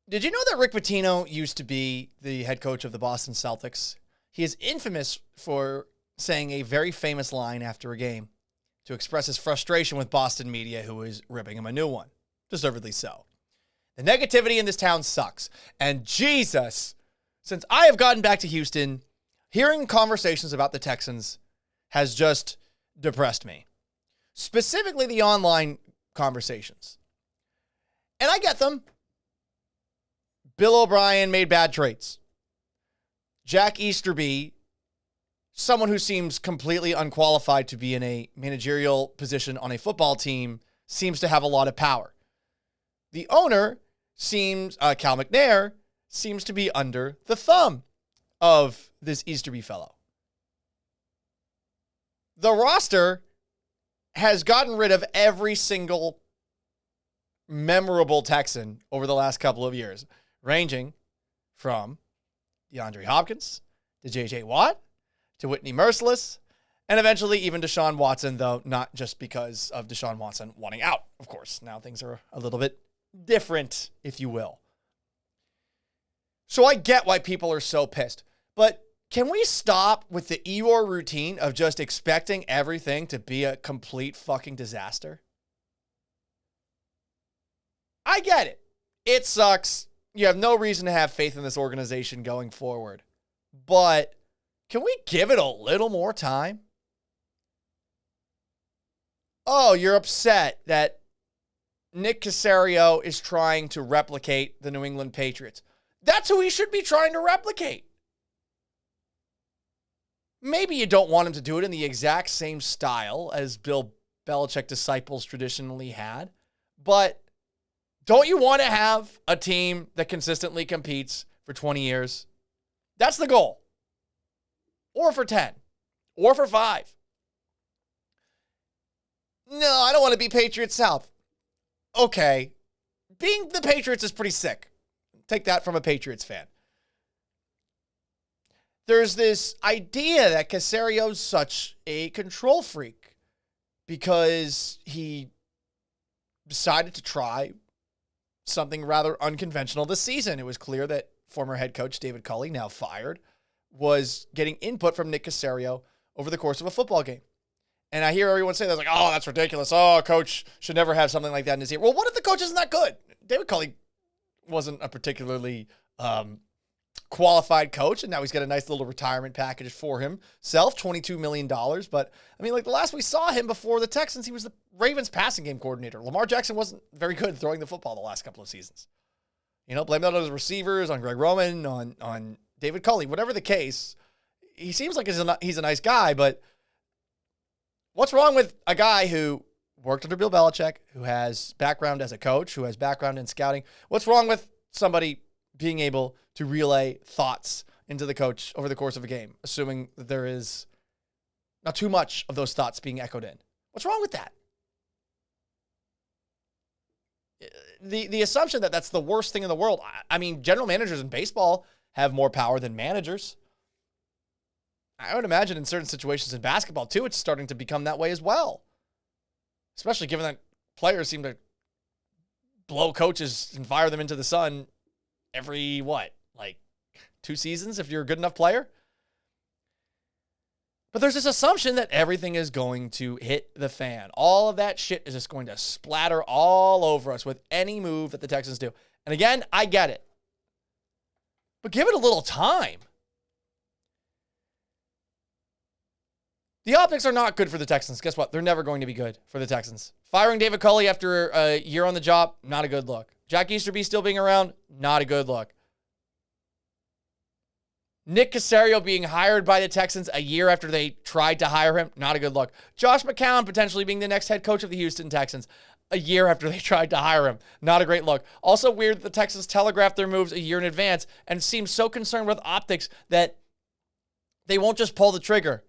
Did you know that Rick Pitino used to be the head coach of the Boston Celtics? He is infamous for saying a very famous line after a game to express his frustration with Boston media, who is ripping him a new one. Deservedly so. The negativity in this town sucks. And Jesus, since I have gotten back to Houston, hearing conversations about the Texans has just depressed me. Specifically the online conversations. And I get them. Bill O'Brien made bad trades. Jack Easterby, someone who seems completely unqualified to be in a managerial position on a football team, seems to have a lot of power. The owner seems, Cal McNair, seems to be under the thumb of this Easterby fellow. The roster has gotten rid of every single memorable Texan over the last couple of years, ranging from DeAndre Hopkins to J.J. Watt to Whitney Merciless, and eventually even Deshaun Watson, though not just because of Deshaun Watson wanting out, of course. Now things are a little bit different, if you will. So I get why people are so pissed, but can we stop with the Eeyore routine of just expecting everything to be a complete fucking disaster? I get it. It sucks. You have no reason to have faith in this organization going forward. But can we give it a little more time? Oh, you're upset that Nick Caserio is trying to replicate the New England Patriots. That's who he should be trying to replicate. Maybe you don't want him to do it in the exact same style as Bill Belichick disciples traditionally had, but don't you want to have a team that consistently competes for 20 years? That's the goal. Or for 10. Or for 5. No, I don't want to be Patriots South. Okay. Being the Patriots is pretty sick. Take that from a Patriots fan. There's this idea that Caserio's such a control freak because he decided to try something rather unconventional this season. It was clear that former head coach David Culley, now fired, was getting input from Nick Caserio over the course of a football game. And I hear everyone say that, like, oh, that's ridiculous. Oh, a coach should never have something like that in his ear. Well, what if the coach isn't that good? David Culley wasn't a particularly qualified coach, and now he's got a nice little retirement package for himself, $22 million. But, I mean, like, the last we saw him before the Texans, he was the Ravens passing game coordinator. Lamar Jackson wasn't very good throwing the football the last couple of seasons. You know, blame that on his receivers, on Greg Roman, on David Culley. Whatever the case, he seems like he's a nice guy, but what's wrong with a guy who worked under Bill Belichick, who has background as a coach, who has background in scouting? What's wrong with somebody being able to relay thoughts into the coach over the course of a game, assuming that there is not too much of those thoughts being echoed in? What's wrong with that? The assumption that that's the worst thing in the world. I mean, general managers in baseball have more power than managers. I would imagine in certain situations in basketball, too, it's starting to become that way as well. Especially given that players seem to blow coaches and fire them into the sun every, like 2 seasons if you're a good enough player? But there's this assumption that everything is going to hit the fan. All of that shit is just going to splatter all over us with any move that the Texans do. And again, I get it. But give it a little time. The optics are not good for the Texans. Guess what? They're never going to be good for the Texans. Firing David Culley after a year on the job, not a good look. Jack Easterby still being around, not a good look. Nick Caserio being hired by the Texans a year after they tried to hire him, not a good look. Josh McCown potentially being the next head coach of the Houston Texans a year after they tried to hire him, not a great look. Also weird that the Texans telegraphed their moves a year in advance and seem so concerned with optics that they won't just pull the trigger.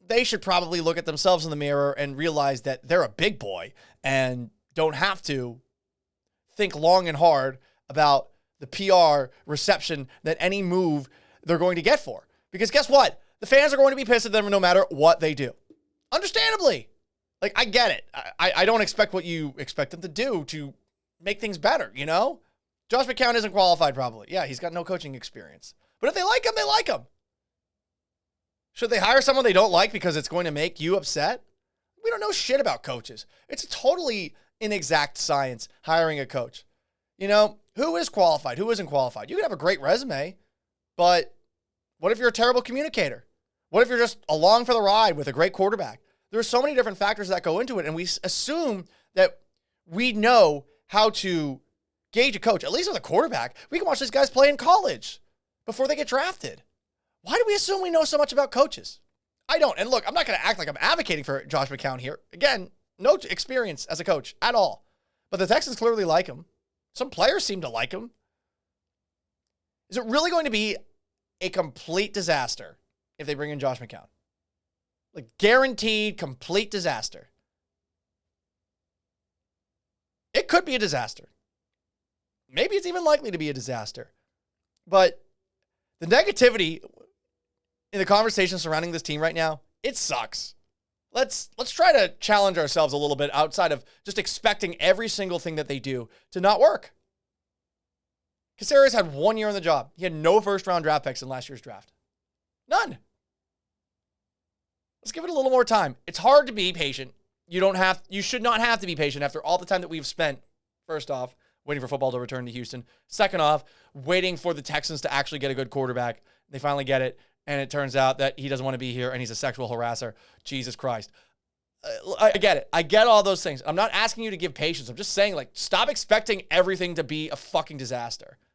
They should probably look at themselves in the mirror and realize that they're a big boy and don't have to think long and hard about the PR reception that any move they're going to get for. Because guess what? The fans are going to be pissed at them no matter what they do. Understandably. Like, I get it. I don't expect what you expect them to do to make things better, you know? Josh McCown isn't qualified probably. Yeah, he's got no coaching experience. But if they like him, they like him. Should they hire someone they don't like because it's going to make you upset? We don't know shit about coaches. It's a totally inexact science, hiring a coach. You know, who is qualified? Who isn't qualified? You can have a great resume, but what if you're a terrible communicator? What if you're just along for the ride with a great quarterback? There are so many different factors that go into it, and we assume that we know how to gauge a coach. At least with a quarterback, we can watch these guys play in college before they get drafted. Why do we assume we know so much about coaches? I don't. And look, I'm not going to act like I'm advocating for Josh McCown here. Again, no experience as a coach at all. But the Texans clearly like him. Some players seem to like him. Is it really going to be a complete disaster if they bring in Josh McCown? Like, guaranteed complete disaster. It could be a disaster. Maybe it's even likely to be a disaster. But the negativity in the conversation surrounding this team right now, it sucks. Let's try to challenge ourselves a little bit outside of just expecting every single thing that they do to not work. Caceres had 1 year on the job. He had no first-round draft picks in last year's draft. None. Let's give it a little more time. It's hard to be patient. You should not have to be patient after all the time that we've spent, first off, waiting for football to return to Houston. Second off, waiting for the Texans to actually get a good quarterback. They finally get it, and it turns out that he doesn't want to be here, and he's a sexual harasser. Jesus Christ. I get it. I get all those things. I'm not asking you to give patience. I'm just saying, like, stop expecting everything to be a fucking disaster.